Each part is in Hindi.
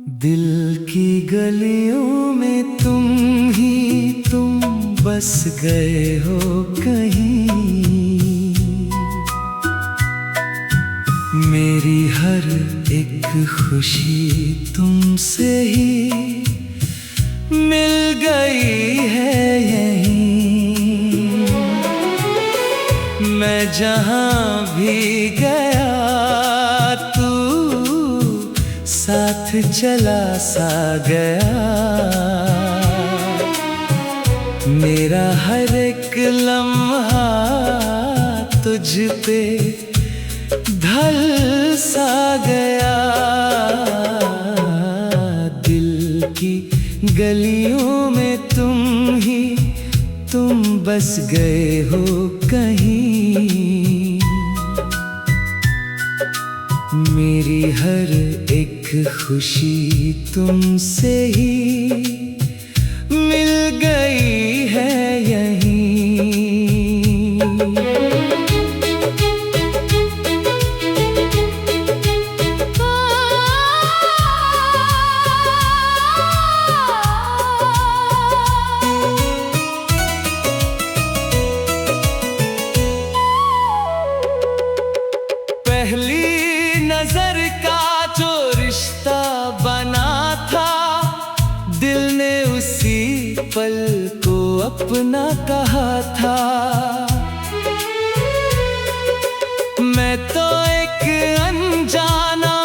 दिल की गलियों में तुम बस गए हो कहीं। मेरी हर एक खुशी तुमसे ही मिल गई है यहीं। मैं जहाँ भी गया साथ चला सा गया। मेरा हर एक लम्हा तुझ पे ढल सा गया। दिल की गलियों में तुम बस गए हो कहीं। मेरी हर एक खुशी तुमसे ही मिल गई है यहीं। पहली नजर का जो रिश्ता बना था, दिल ने उसी पल को अपना कहा था। मैं तो एक अनजाना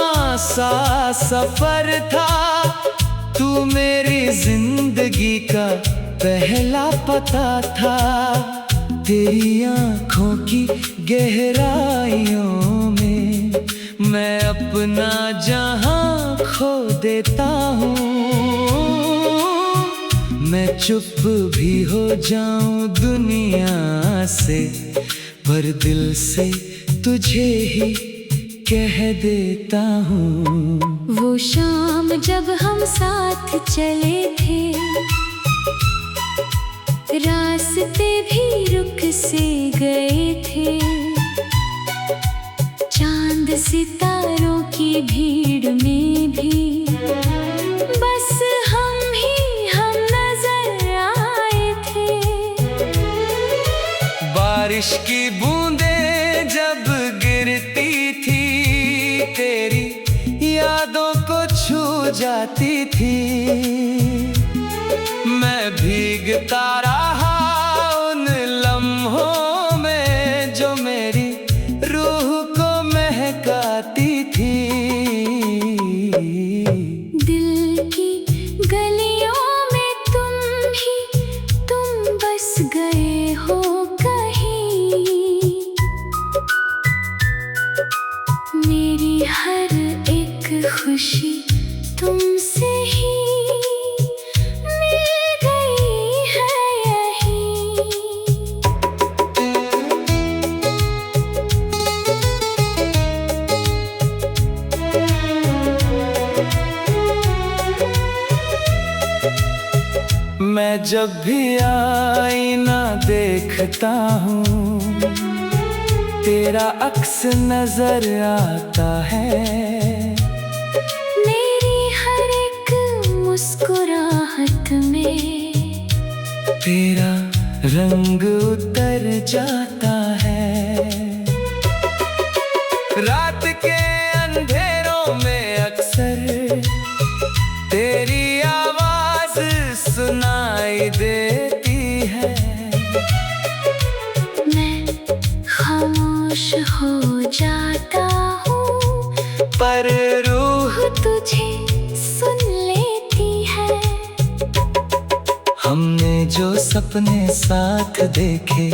सा सफर था, तू मेरी जिंदगी का पहला पता था। तेरी आँखों की गहराइयों में मैं अपना जहां खो देता हूँ। मैं चुप भी हो जाऊं दुनिया से, पर दिल से तुझे ही कह देता हूँ। वो शाम जब हम साथ चले थे, रास्ते भी रुक से गए थे। चांद सितारों की भीड़ में भी बस हम नजर आए थे। बारिश की बूंदें जब गिरती थी, तेरी यादों को छू जाती थी। मैं भीगता रहा उन लम्हों में जो मेरी रूह को महकाती थी। दिल की गलियों में तुम बस गए हो कहीं। मेरी हर एक खुशी तुमसे ही मैं जब भी आईना देखता हूँ, तेरा अक्स नजर आता है। मेरी हर एक मुस्कुराहट में तेरा रंग उतर जाता है। रात के अंधेरों में अक्सर तेरी आवाज सुनाई देती है। मैं खामोश हो जाता हूँ, पर रूह तुझे सुन लेती है। हमने जो सपने साथ देखे,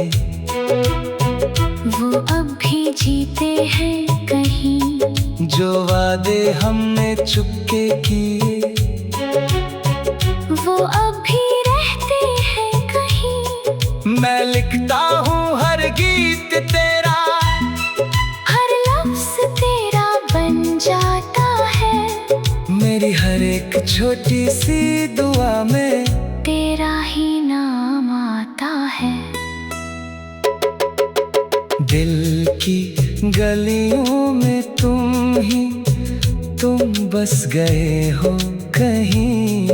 वो अब भी जीते हैं कहीं। जो वादे हमने चुपके किए, वो अब भी रहते हैं कहीं। मैं लिखता हूँ हर गीत तेरा, हर लफ्ज़ तेरा बन जाता है। मेरी हर एक छोटी सी दुआ में तेरा ही नाम आता है। दिल की गलियों में तुम बस गए हो कहीं।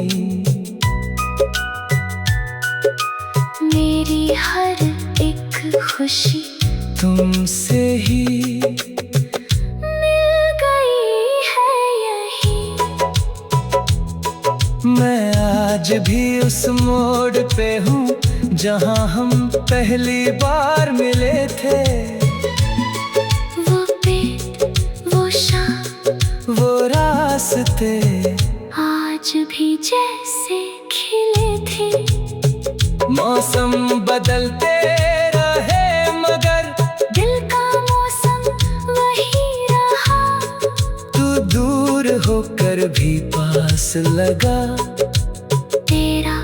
मेरी हर एक खुशी तुमसे ही मिल गई है यही। मैं आज भी उस मोड़ पे हूँ जहाँ हम पहली बार मिले थे। वो पेड़, वो शाम, वो रास्ते आज भी जैसे खिले थे। मौसम बदलते रहे मगर दिल का मौसम वही रहा। तू दूर होकर भी पास लगा। तेरा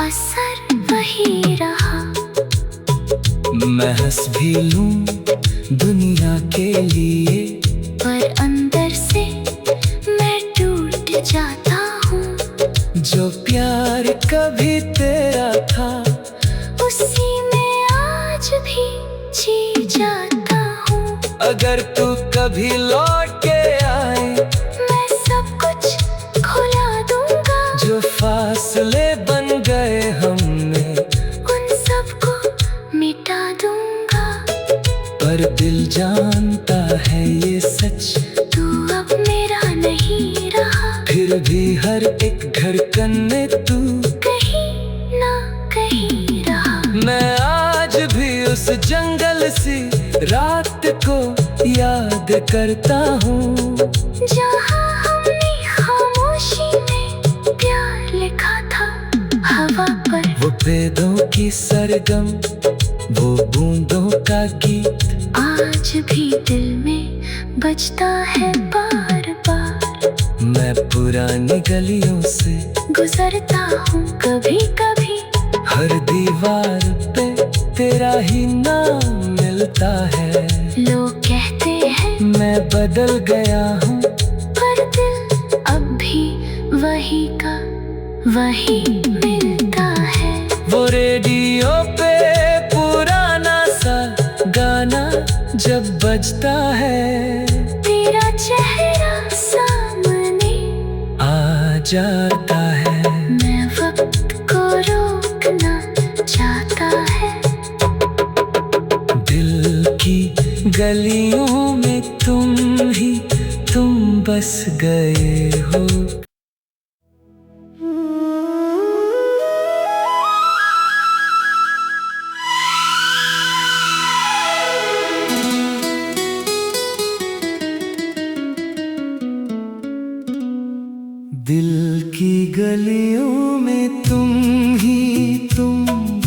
असर वही रहा। मैं हंस भी लूं दुनिया के लिए, पर अंदर से मैं टूट जाता हूँ। जो प्यार कभी तेरा था उसी में आज भी जी जाता हूँ। अगर तू कभी लौट के आए मैं सब कुछ खुला दूंगा। जो फासले बन गए हमने उन सबको मिटा दूंगा। पर दिल जानता है ये सच, तू अब मेरा नहीं रहा। फिर भी हर एक धड़कन में तू कहीं ना कहीं रहा। मैं आज भी उस जंगल सी रात को याद करता हूँ जहाँ हमने खामोशी में प्यार लिखा था हवा पर। वो पेड़ों की सरगम, वो बूंदों का गीत आज भी दिल में बजता है बार बार। मैं पुरानी गलियों से गुजरता हूँ कभी कभी। हर दीवार पे तेरा ही नाम मिलता है। लोग कहते हैं मैं बदल गया हूँ पर दिल अब भी वही का वही मिलता है। वो रेडियो पे पुराना सा गाना जब बजता है, तेरा चेहरा सामने आ जाता है। मैं वक्त को रोकना चाहता है। दिल की गलियों में तुम बस गए हो। दिल की गलियों में तुम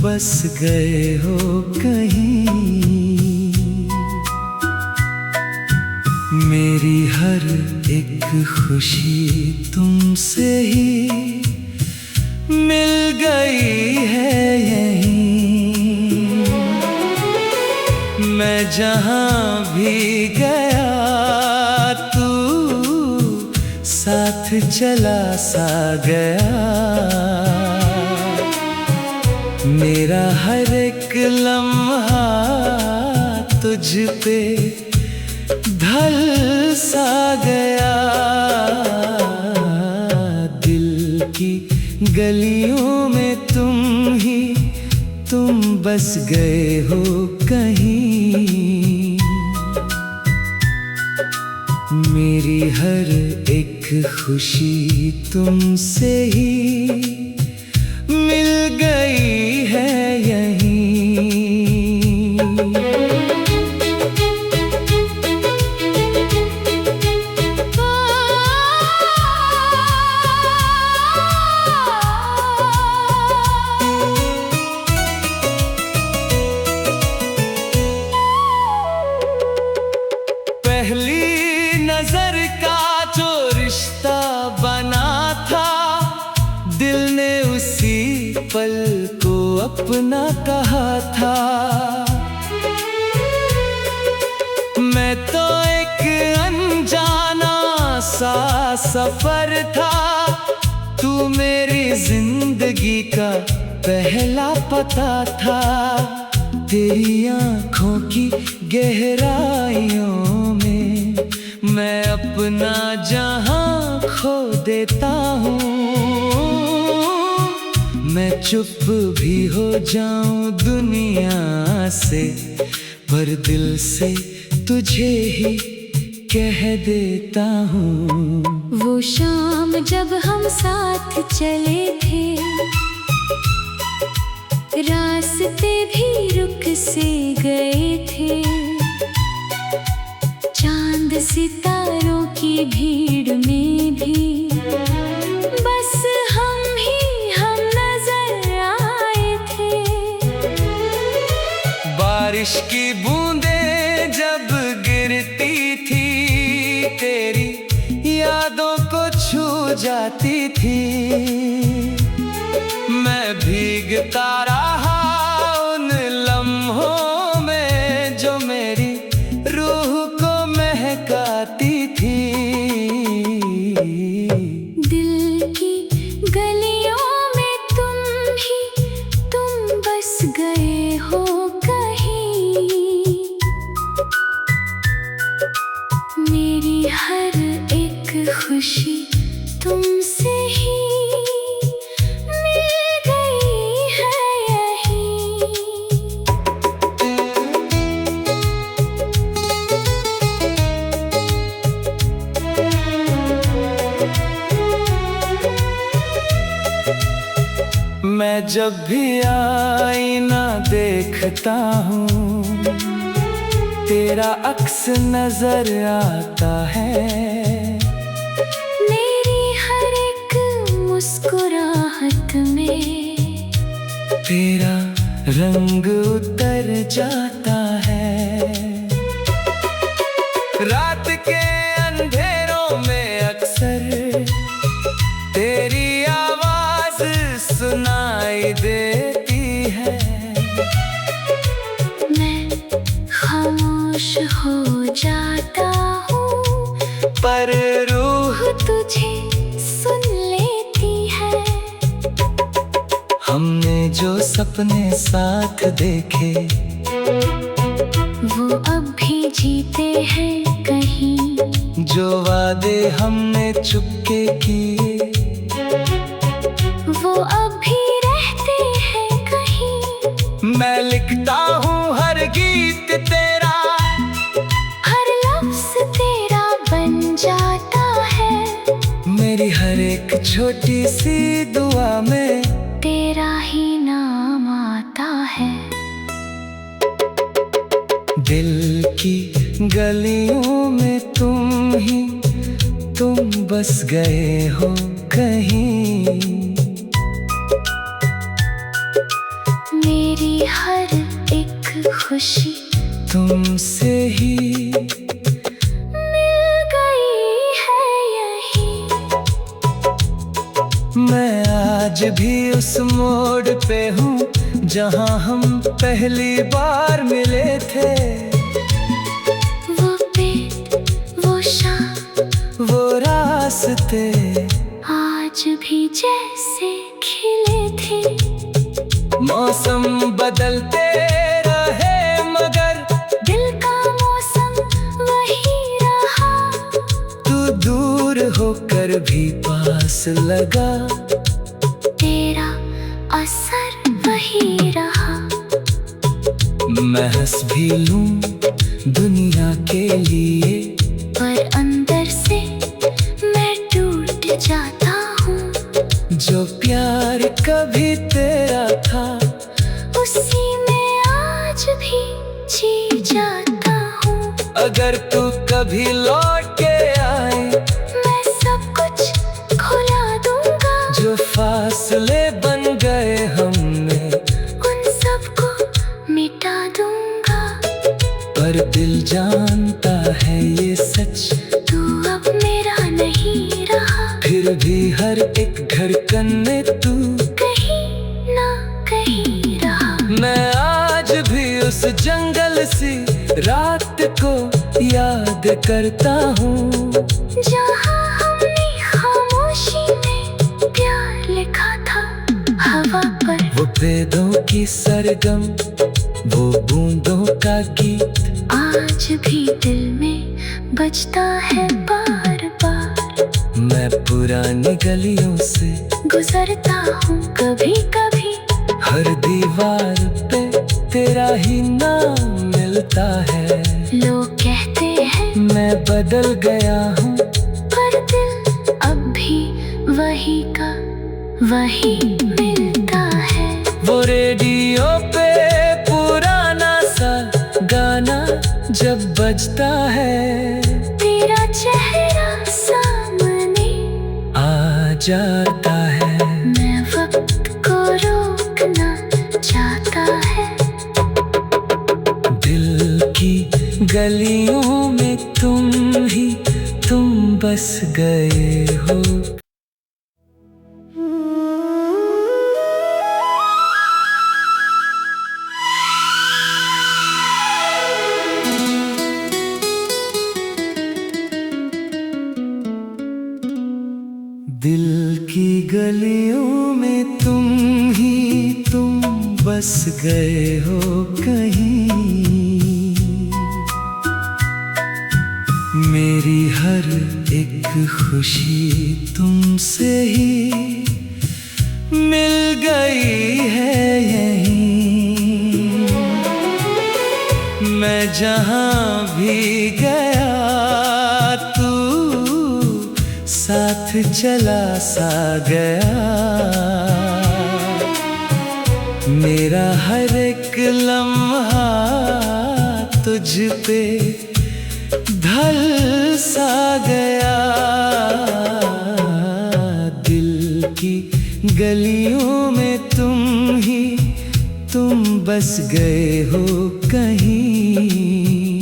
बस गए हो कहीं। मेरी हर एक खुशी तुमसे ही मिल गई है यहीं। मैं जहाँ भी गया तू साथ चला सा गया। मेरा हर एक लम्हा तुझ पे ढल सा गया। दिल की गलियों में तुम बस गए हो कहीं। मेरी हर एक खुशी तुमसे ही मिल गई है यहीं। पहली नजर का जो रिश्ता बना था, दिल ने उसी पल को अपना कहा था। मैं तो एक अनजाना सा सफर था, तू मेरी जिंदगी का पहला पता था। तेरी आँखों की गहराइयों में मैं अपना जहां खो देता हूँ। मैं चुप भी हो जाऊं दुनिया से, पर दिल से तुझे ही कह देता हूँ। वो शाम जब हम साथ चले थे, रास्ते भी रुक से गए थे। चांद सितारों की भीड़ में भी बस हम नजर आए थे। बारिश की बूंदें जब गिरती थी, तेरी यादों को छू जाती थी। मैं भीगता रहा उन लम्हों में जो मेरी रूह को महकाती थी। दिल की गलियों में तुम बस गए हो कहीं। मेरी हर एक खुशी तुमसे ही मिल गई है यहीं। मैं जब भी आईना देखता हूँ, तेरा अक्स नजर आता है। मेरी हर एक मुस्कुराहट में तेरा रंग उतर जाता है। रात के अंधेरों में अक्सर तेरी आवाज सुनाई देती है। मैं खामोश हो जाता हूँ, पर रूह तुझे सुन लेती है। हमने जो सपने साथ देखे, वो अब भी जीते हैं कहीं। जो वादे हमने चुपके किए, वो अब भी रहते हैं कहीं। मैं लिखता हूँ हर गीत तेरा, हर लफ्ज़ तेरा बन जाता है। मेरी हर एक छोटी सी दुआ में तेरा ही नाम आता है। दिल की गलियों में तुम बस गए हो कहीं। मेरी हर एक खुशी तुमसे ही मिल गई है यहीं। मैं आज भी उस मोड़ पे हूँ जहाँ हम पहली बार मिले थे। वो पेड़, वो शाम, वो रास्ते आज भी जैसे खिले थे। मौसम बदलते रहे मगर दिल का मौसम वही रहा। तू दूर होकर भी पास लगा, तेरा असर वही रहा। मैं हंस भी लूं दुनिया के लिए, पर अंदर से मैं टूट जाता हूँ। जो प्यार कभी तेरा था उसी में आज भी जी जाता हूँ। अगर तू कभी लौट के आए, मैं सब कुछ खुला दूंगा। जो फासले बन गए हमने उन सबको मिटा दूंगा। पर दिल जानता है ये सच, तू अब मेरा नहीं रहा। फिर भी हर एक धड़कन में तू कहीं ना कहीं रहा। मैं आज भी उस जंगल सी रात को याद करता हूँ, जहाँ हमने खामोशी में प्यार लिखा था हवा पर। वो वेदों की सरगम, वो बूंदों का गीत आज भी दिल में बजता है बार बार। मैं पुरानी गलियों से गुजरता हूँ कभी कभी, हर दीवार पे तेरा ही नाम मिलता है। लोग कहते हैं मैं बदल गया हूँ, पर दिल अब भी वही का वही मिलता है। वो रेडियो पे पुराना सा गाना जब बजता है, तेरा चेहरा सामने आ जाता है। मैं वक्त को रोकना चाहता है। दिल की गलियों में तुम बस गए हो। दिल की गलियों में तुम बस गए हो कहीं। मेरी हर एक खुशी तुमसे ही मिल गई है यहीं। मैं जहाँ भी गया तू साथ चला सा गया। मेरा हर एक लम्हा तुझ पे ढल सा गया। दिल की गलियों में तुम बस गए हो कहीं।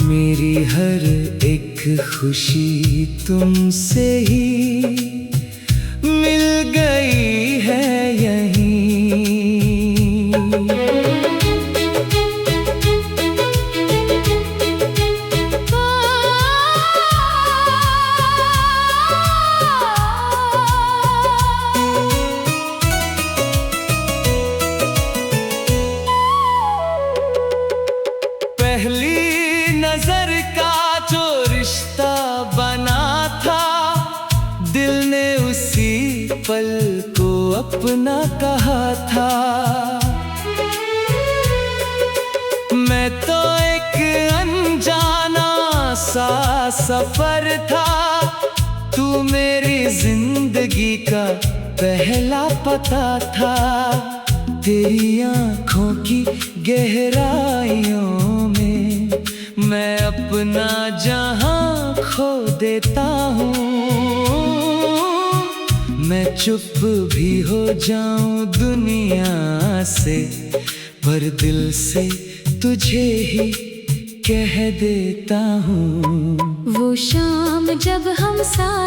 मेरी हर एक खुशी तुमसे ही मिल गई है यहीं। पहली नजर का जो रिश्ता बना था, दिल ने उसी पल को अपना कहा था। मैं तो एक अनजाना सा सफर था, तू मेरी जिंदगी का पहला पता था। तेरी आँखों की गहराइयों में मैं अपना जहां खो देता हूँ। मैं चुप भी हो जाऊं दुनिया से, पर दिल से तुझे ही कह देता हूँ। वो शाम जब हम साथ